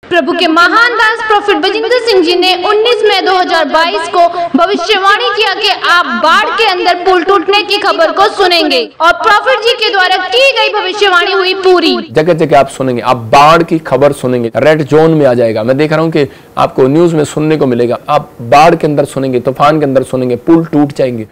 प्रभु के महान दास प्रोफेट बजिंदर सिंह जी ने 19 मई 2022 को भविष्यवाणी किया कि आप बाढ़ के अंदर पुल टूटने की खबर को सुनेंगे और प्रोफेट जी के द्वारा की गई भविष्यवाणी हुई पूरी। जगह जगह आप सुनेंगे, आप बाढ़ की खबर सुनेंगे, रेड जोन में आ जाएगा। मैं देख रहा हूँ कि आपको न्यूज में सुनने को मिलेगा, आप बाढ़ के अंदर सुनेंगे, तूफान के अंदर सुनेंगे, पुल टूट जाएंगे।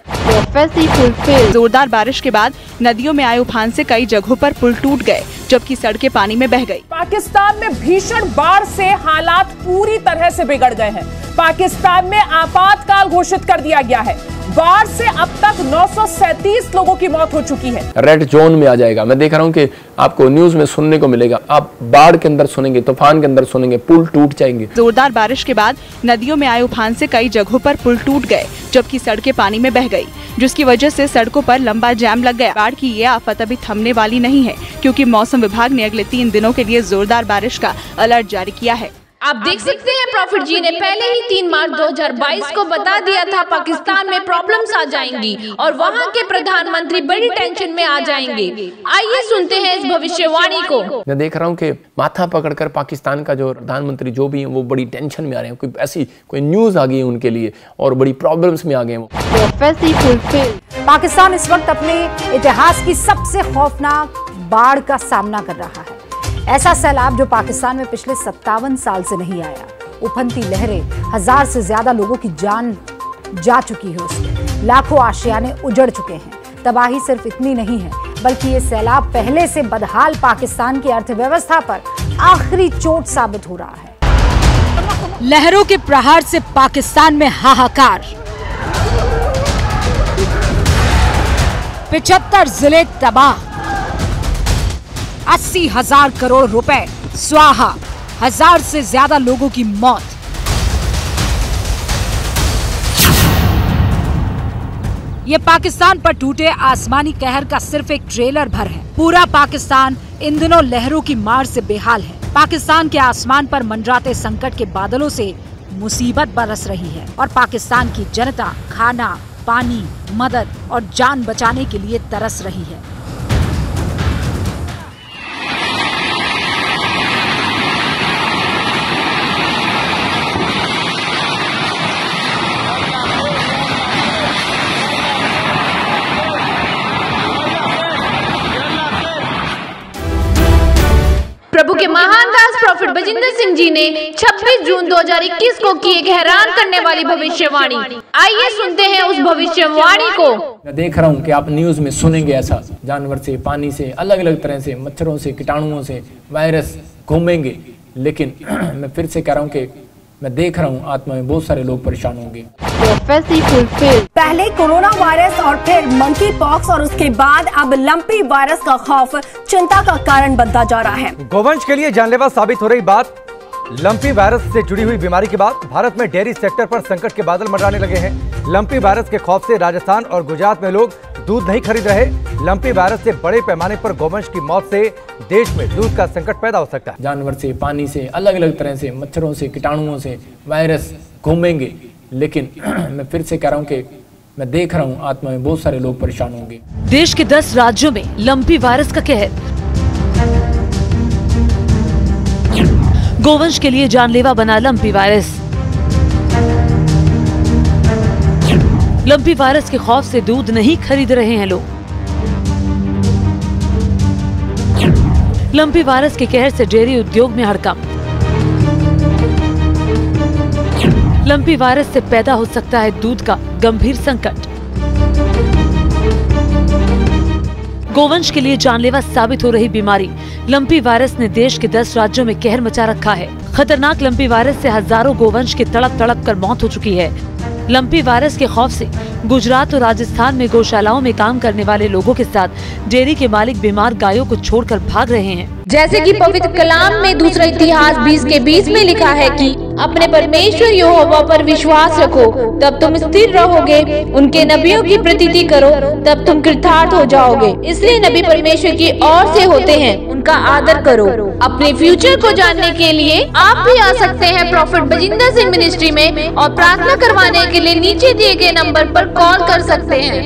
जोरदार बारिश के बाद नदियों में आए उफान से कई जगहों पर पुल टूट गए, जबकि सड़कें पानी में बह गई। पाकिस्तान में भीषण बाढ़ से हालात पूरी तरह से बिगड़ गए हैं। पाकिस्तान में आपातकाल घोषित कर दिया गया है। बाढ़ से अब तक 937 लोगों की मौत हो चुकी है। रेड जोन में आ जाएगा। मैं देख रहा हूँ कि आपको न्यूज में सुनने को मिलेगा, आप बाढ़ के अंदर सुनेंगे, तूफान के अंदर सुनेंगे, पुल टूट जाएंगे। जोरदार बारिश के बाद नदियों में आए उफान से कई जगहों पर पुल टूट गए, जबकि सड़कें पानी में बह गई, जिसकी वजह से सड़कों पर लंबा जाम लग गया। बाढ़ की ये आफत अभी थमने वाली नहीं है, क्योंकि मौसम विभाग ने अगले 3 दिनों के लिए जोरदार बारिश का अलर्ट जारी किया है। आप देख सकते हैं प्रोफेट जी ने पहले ही 3 मार्च 2022 को बता दिया था पाकिस्तान में प्रॉब्लम्स आ जाएंगी और वहां के प्रधानमंत्री बड़ी टेंशन में आ जाएंगे। आइए सुनते हैं इस भविष्यवाणी को। मैं देख रहा हूँ कि माथा पकड़कर पाकिस्तान का जो प्रधानमंत्री जो भी है वो बड़ी टेंशन में आ रहे हैं। कोई ऐसी कोई न्यूज आ गई है उनके लिए और बड़ी प्रॉब्लम्स में आ गए। पाकिस्तान इस वक्त अपने इतिहास की सबसे खौफनाक बाढ़ का सामना कर रहा है। ऐसा सैलाब जो पाकिस्तान में पिछले 57 साल से नहीं आया। उफनती लहरें, 1000 से ज्यादा लोगों की जान जा चुकी है उसमें, लाखों आशियाने उजड़ चुके हैं। तबाही सिर्फ इतनी नहीं है, बल्कि ये सैलाब पहले से बदहाल पाकिस्तान की अर्थव्यवस्था पर आखिरी चोट साबित हो रहा है। लहरों के प्रहार से पाकिस्तान में हाहाकार, 75 जिले तबाह, 80,000 करोड़ रुपए स्वाहा, 1000 से ज्यादा लोगों की मौत। ये पाकिस्तान पर टूटे आसमानी कहर का सिर्फ एक ट्रेलर भर है। पूरा पाकिस्तान इन दिनों लहरों की मार से बेहाल है। पाकिस्तान के आसमान पर मंडराते संकट के बादलों से मुसीबत बरस रही है और पाकिस्तान की जनता खाना, पानी, मदद और जान बचाने के लिए तरस रही है। प्रभु के महान दास प्रोफेट बजिंदर सिंह जी ने 26 जून 2021 को की एक हैरान करने वाली भविष्यवाणी। आइए सुनते हैं उस भविष्यवाणी को। मैं देख रहा हूँ कि आप न्यूज में सुनेंगे ऐसा, जानवर से, पानी से, अलग अलग तरह से, मच्छरों से, कीटाणुओं से वायरस घूमेंगे। लेकिन मैं फिर से कह रहा हूँ कि मैं देख रहा हूँ आत्मा में बहुत सारे लोग परेशान होंगे। पहले कोरोना वायरस और फिर मंकी पॉक्स और उसके बाद अब लंपी वायरस का खौफ चिंता का कारण बनता जा रहा है। गोवंश के लिए जानलेवा साबित हो रही बात लंपी वायरस से जुड़ी हुई बीमारी के बाद भारत में डेयरी सेक्टर पर संकट के बादल मंडराने लगे हैं। लंपी वायरस के खौफ से राजस्थान और गुजरात में लोग दूध नहीं खरीद रहे। लंपी वायरस से बड़े पैमाने पर गोवंश की मौत से देश में दूध का संकट पैदा हो सकता है। जानवर से, पानी से, अलग अलग तरह से, मच्छरों से, कीटाणुओं से वायरस घूमेंगे। लेकिन मैं फिर से कह रहा हूँ कि मैं देख रहा हूँ आत्मा में बहुत सारे लोग परेशान होंगे। देश के 10 राज्यों में लंपी वायरस का कहर, गोवंश के लिए जानलेवा बना लंपी वायरस। लंपी वायरस के खौफ से दूध नहीं खरीद रहे हैं लोग। लंपी वायरस के कहर से डेयरी उद्योग में हड़कंप। लंपी वायरस से पैदा हो सकता है दूध का गंभीर संकट। गोवंश के लिए जानलेवा साबित हो रही बीमारी लंपी वायरस ने देश के 10 राज्यों में कहर मचा रखा है। खतरनाक लंपी वायरस से हजारों गोवंश की तड़प तड़प कर मौत हो चुकी है। लंपी वायरस के खौफ से गुजरात और राजस्थान में गौशालाओं में काम करने वाले लोगों के साथ डेयरी के मालिक बीमार गायों को छोड़कर भाग रहे हैं। जैसे कि पवित्र कलाम में दूसरा इतिहास 20:20 में लिखा है कि अपने परमेश्वर यहोवा पर विश्वास रखो, तब तुम स्थिर रहोगे। उनके नबियों की प्रतीति करो, तब तुम कृतार्थ हो जाओगे। इसलिए नबी परमेश्वर की ओर से होते हैं, उनका आदर करो। अपने फ्यूचर को जानने के लिए आप भी आ सकते हैं प्रोफेट बजिंदर सिंह मिनिस्ट्री में और प्रार्थना करवाने के लिए नीचे दिए गए नंबर पर कॉल कर सकते हैं।